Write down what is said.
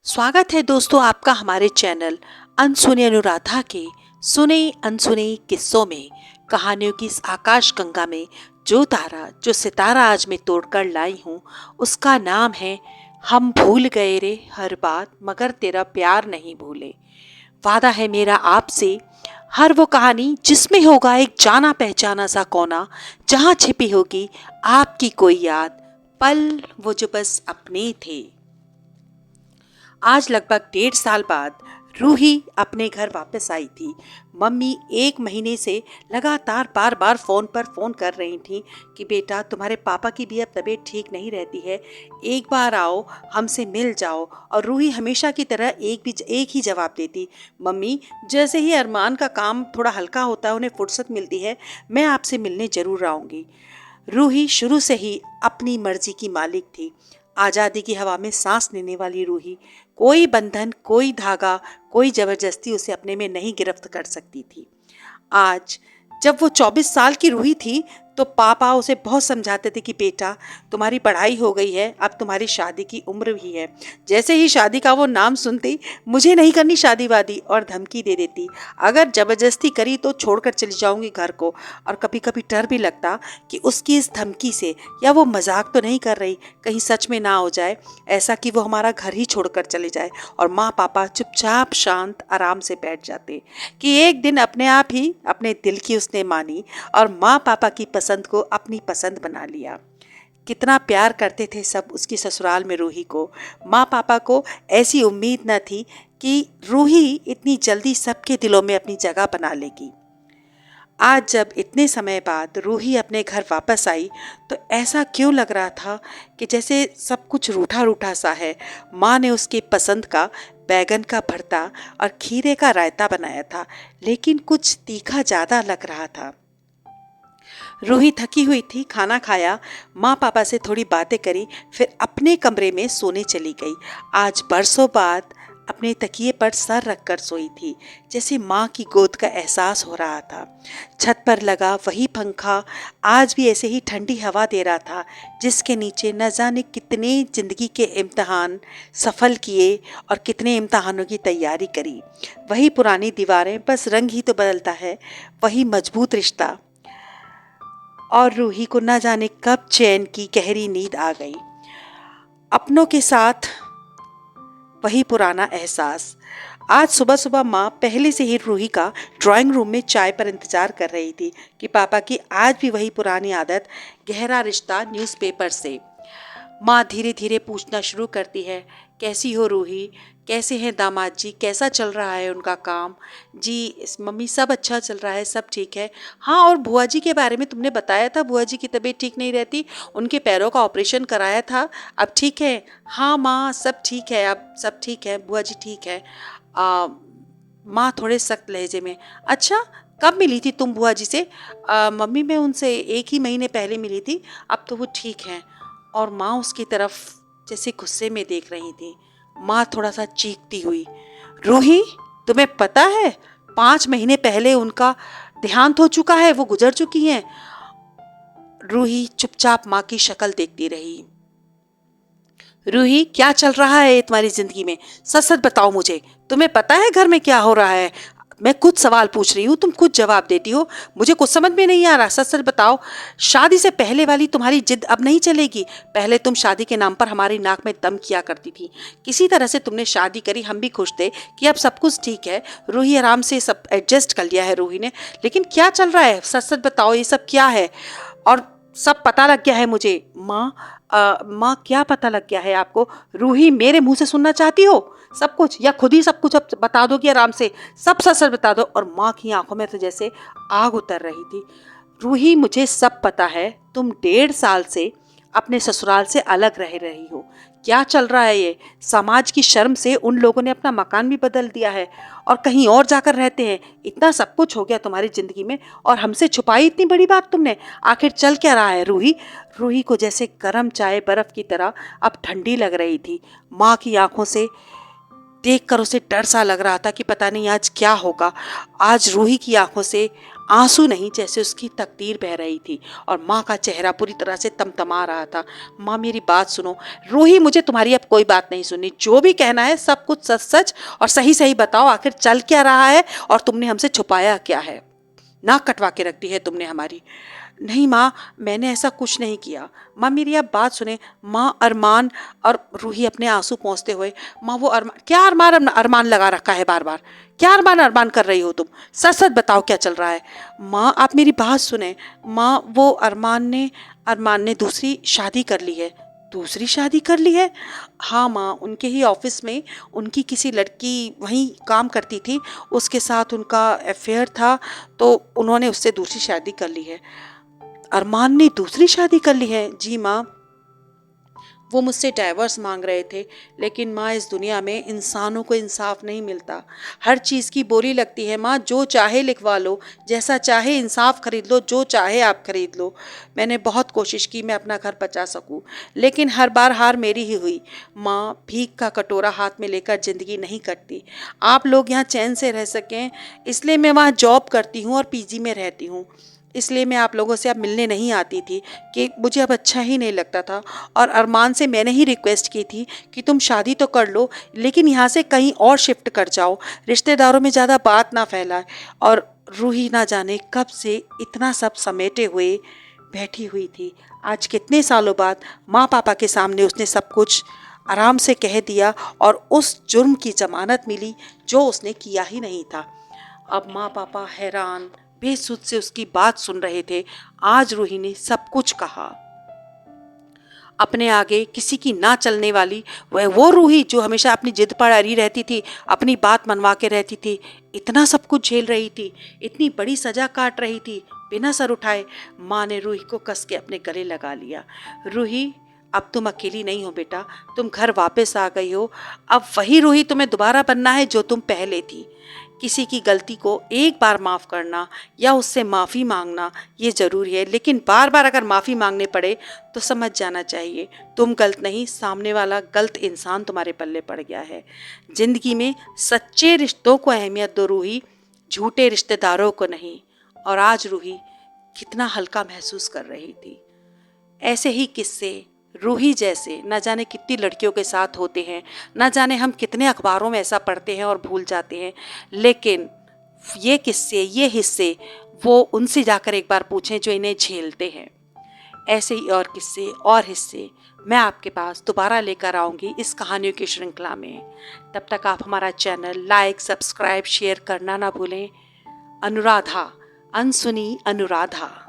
स्वागत है दोस्तों आपका हमारे चैनल अनसुनी अनुराधा के सुने अनसुने किस्सों में। कहानियों की इस आकाश गंगा में जो सितारा आज मैं तोड़कर लाई हूँ उसका नाम है हम भूल गए रे हर बात मगर तेरा प्यार नहीं भूले। वादा है मेरा आपसे हर वो कहानी जिसमें होगा एक जाना पहचाना सा कोना, जहाँ छिपी होगी आपकी कोई याद, पल वो जो बस अपने थे। आज लगभग 1.5 साल बाद रूही अपने घर वापस आई थी। मम्मी 1 महीने से लगातार बार बार फ़ोन पर फ़ोन कर रही थी कि बेटा तुम्हारे पापा की भी अब तबीयत ठीक नहीं रहती है, एक बार आओ हमसे मिल जाओ। और रूही हमेशा की तरह एक ही जवाब देती, मम्मी जैसे ही अरमान का काम थोड़ा हल्का होता है, उन्हें फुर्सत मिलती है, मैं आपसे मिलने ज़रूर आऊँगी। रूही शुरू से ही अपनी मर्जी की मालिक थी। आज़ादी की हवा में सांस लेने वाली रूही, कोई बंधन, कोई धागा, कोई जबरदस्ती उसे अपने में नहीं गिरफ्त कर सकती थी। आज जब वो 24 साल की रूही थी तो पापा उसे बहुत समझाते थे कि बेटा तुम्हारी पढ़ाई हो गई है, अब तुम्हारी शादी की उम्र भी है। जैसे ही शादी का वो नाम सुनती, मुझे नहीं करनी शादी वादी और धमकी दे देती, अगर जबरदस्ती करी तो छोड़कर चली जाऊंगी घर को। और कभी कभी डर भी लगता कि उसकी इस धमकी से या वो मजाक तो नहीं कर रही, कहीं सच में ना हो जाए ऐसा कि वो हमारा घर ही छोड़कर चले जाए। और माँ पापा चुपचाप शांत आराम से बैठ जाते कि एक दिन अपने आप ही अपने दिल की उसने मानी और माँ पापा की पसंद को अपनी पसंद बना लिया। कितना प्यार करते थे सब उसकी ससुराल में रूही को। माँ पापा को ऐसी उम्मीद न थी कि रूही इतनी जल्दी सबके दिलों में अपनी जगह बना लेगी। आज जब इतने समय बाद रूही अपने घर वापस आई तो ऐसा क्यों लग रहा था कि जैसे सब कुछ रूठा रूठा सा है। माँ ने उसके पसंद का बैगन का भरता और खीरे का रायता बनाया था, लेकिन कुछ तीखा ज़्यादा लग रहा था। रूही थकी हुई थी, खाना खाया, माँ पापा से थोड़ी बातें करी, फिर अपने कमरे में सोने चली गई। आज बरसों बाद अपने तकिए पर सर रखकर सोई थी, जैसे माँ की गोद का एहसास हो रहा था। छत पर लगा वही पंखा आज भी ऐसे ही ठंडी हवा दे रहा था, जिसके नीचे न जाने कितने जिंदगी के इम्तहान सफल किए और कितने इम्तहानों की तैयारी करी। वही पुरानी दीवारें, बस रंग ही तो बदलता है, वही मजबूत रिश्ता। और रूही को न जाने कब चैन की गहरी नींद आ गई। अपनों के साथ वही पुराना एहसास। आज सुबह सुबह माँ पहले से ही रूही का ड्राइंग रूम में चाय पर इंतजार कर रही थी कि पापा की आज भी वही पुरानी आदत, गहरा रिश्ता न्यूज़पेपर से। माँ धीरे धीरे पूछना शुरू करती है, कैसी हो रूही, कैसे हैं दामाद जी, कैसा चल रहा है उनका काम। जी मम्मी सब अच्छा चल रहा है, सब ठीक है। हाँ और बुआ जी के बारे में तुमने बताया था, बुआ जी की तबीयत ठीक नहीं रहती, उनके पैरों का ऑपरेशन कराया था, अब ठीक है। हाँ माँ सब ठीक है, अब सब ठीक है, बुआ जी ठीक है। माँ थोड़े सख्त लहजे में, अच्छा कब मिली थी तुम बुआ जी से। मम्मी मैं उनसे 1 ही महीने पहले मिली थी, अब तो वो ठीक हैं। और माँ उसकी तरफ जैसे गुस्से में देख रही थी। माँ थोड़ा सा चीखती हुई, रूही तुम्हें पता है 5 महीने पहले उनका देहांत हो चुका है, वो गुजर चुकी हैं। रूही चुपचाप माँ की शक्ल देखती रही। रूही क्या चल रहा है तुम्हारी जिंदगी में, सच सच बताओ मुझे, तुम्हें पता है घर में क्या हो रहा है। मैं कुछ सवाल पूछ रही हूँ, तुम कुछ जवाब देती हो, मुझे कुछ समझ में नहीं आ रहा, सच सच बताओ। शादी से पहले वाली तुम्हारी जिद अब नहीं चलेगी। पहले तुम शादी के नाम पर हमारी नाक में दम किया करती थी, किसी तरह से तुमने शादी करी, हम भी खुश थे कि अब सब कुछ ठीक है। रूही आराम से सब एडजस्ट कर लिया है रूही ने, लेकिन क्या चल रहा है, सच सच बताओ ये सब क्या है। और सब पता लग गया है मुझे। माँ माँ क्या पता लग गया है आपको। रूही मेरे मुंह से सुनना चाहती हो सब कुछ, या खुद ही सब कुछ अब बता दो कि आराम से सब सच सच बता दो। और माँ की आंखों में तो जैसे आग उतर रही थी। रूही मुझे सब पता है, तुम 1.5 साल से अपने ससुराल से अलग रह रही हो। क्या चल रहा है ये, समाज की शर्म से उन लोगों ने अपना मकान भी बदल दिया है और कहीं और जाकर रहते हैं। इतना सब कुछ हो गया तुम्हारी जिंदगी में और हमसे छुपाई इतनी बड़ी बात तुमने। आखिर चल क्या रहा है रूही। रूही को जैसे गर्म चाय बर्फ की तरह अब ठंडी लग रही थी। माँ की आंखों से देखकर उसे डर सा लग रहा था कि पता नहीं आज क्या होगा। आज रूही की आंखों से आंसू नहीं, जैसे उसकी तकदीर बह रही थी और माँ का चेहरा पूरी तरह से तमतमा रहा था। माँ मेरी बात सुनो। रूही, मुझे तुम्हारी अब कोई बात नहीं सुननी, जो भी कहना है सब कुछ सच सच और सही सही बताओ, आखिर चल क्या रहा है और तुमने हमसे छुपाया क्या है? नाक कटवा के रख दी है तुमने हमारी। नहीं माँ, मैंने ऐसा कुछ नहीं किया। माँ मेरी आप बात सुने। माँ अरमान, और रूही अपने आंसू पोंछते हुए, माँ वो अरमान क्या, अरमान अरमान लगा रखा है बार बार, क्या अरमान अरमान कर रही हो तुम? सच सच बताओ क्या चल रहा है? माँ आप मेरी बात सुने। माँ वो अरमान ने दूसरी शादी कर ली है। दूसरी शादी कर ली है? हाँ माँ, उनके ही ऑफिस में उनकी किसी लड़की वहीं काम करती थी, उसके साथ उनका अफेयर था, तो उन्होंने उससे दूसरी शादी कर ली है। अरमान ने दूसरी शादी कर ली है? जी माँ, वो मुझसे डाइवर्स मांग रहे थे, लेकिन माँ इस दुनिया में इंसानों को इंसाफ नहीं मिलता। हर चीज़ की बोली लगती है माँ, जो चाहे लिखवा लो, जैसा चाहे इंसाफ खरीद लो, जो चाहे आप खरीद लो। मैंने बहुत कोशिश की मैं अपना घर बचा सकूं, लेकिन हर बार हार मेरी ही हुई। माँ, भीख का कटोरा हाथ में लेकर ज़िंदगी नहीं कटती। आप लोग यहाँ चैन से रह सकें इसलिए मैं वहाँ जॉब करती हूँ और पीजी में रहती हूँ। इसलिए मैं आप लोगों से अब मिलने नहीं आती थी कि मुझे अब अच्छा ही नहीं लगता था। और अरमान से मैंने ही रिक्वेस्ट की थी कि तुम शादी तो कर लो, लेकिन यहाँ से कहीं और शिफ्ट कर जाओ, रिश्तेदारों में ज़्यादा बात ना फैलाए। और रूही ना जाने कब से इतना सब समेटे हुए बैठी हुई थी। आज कितने सालों बाद माँ पापा के सामने उसने सब कुछ आराम से कह दिया और उस जुर्म की जमानत मिली जो उसने किया ही नहीं था। अब माँ पापा हैरान बेसुध से उसकी बात सुन रहे थे। आज रूही ने सब कुछ कहा। अपने आगे किसी की ना चलने वाली वह वो रूही जो हमेशा अपनी जिद पर अड़ी रहती थी, अपनी बात मनवा के रहती थी, इतना सब कुछ झेल रही थी, इतनी बड़ी सजा काट रही थी बिना सर उठाए। माँ ने रूही को कस के अपने गले लगा लिया। रूही, अब तुम अकेली नहीं हो बेटा, तुम घर वापस आ गई हो। अब वही रूही तुम्हें दोबारा बनना है जो तुम पहले थी। किसी की गलती को एक बार माफ़ करना या उससे माफ़ी मांगना ये ज़रूरी है, लेकिन बार बार अगर माफ़ी मांगने पड़े तो समझ जाना चाहिए तुम गलत नहीं, सामने वाला गलत इंसान तुम्हारे पल्ले पड़ गया है। ज़िंदगी में सच्चे रिश्तों को अहमियत दो रूही, झूठे रिश्तेदारों को नहीं। और आज रूही कितना हल्का महसूस कर रही थी। ऐसे ही किस्से रूही जैसे न जाने कितनी लड़कियों के साथ होते हैं, न जाने हम कितने अखबारों में ऐसा पढ़ते हैं और भूल जाते हैं, लेकिन ये किस्से, ये हिस्से वो उनसे जाकर एक बार पूछें जो इन्हें झेलते हैं। ऐसे ही और किस्से और हिस्से मैं आपके पास दोबारा लेकर आऊँगी इस कहानियों की श्रृंखला में। तब तक आप हमारा चैनल लाइक, सब्सक्राइब, शेयर करना ना भूलें। अनुराधा, अनसुनी अनुराधा।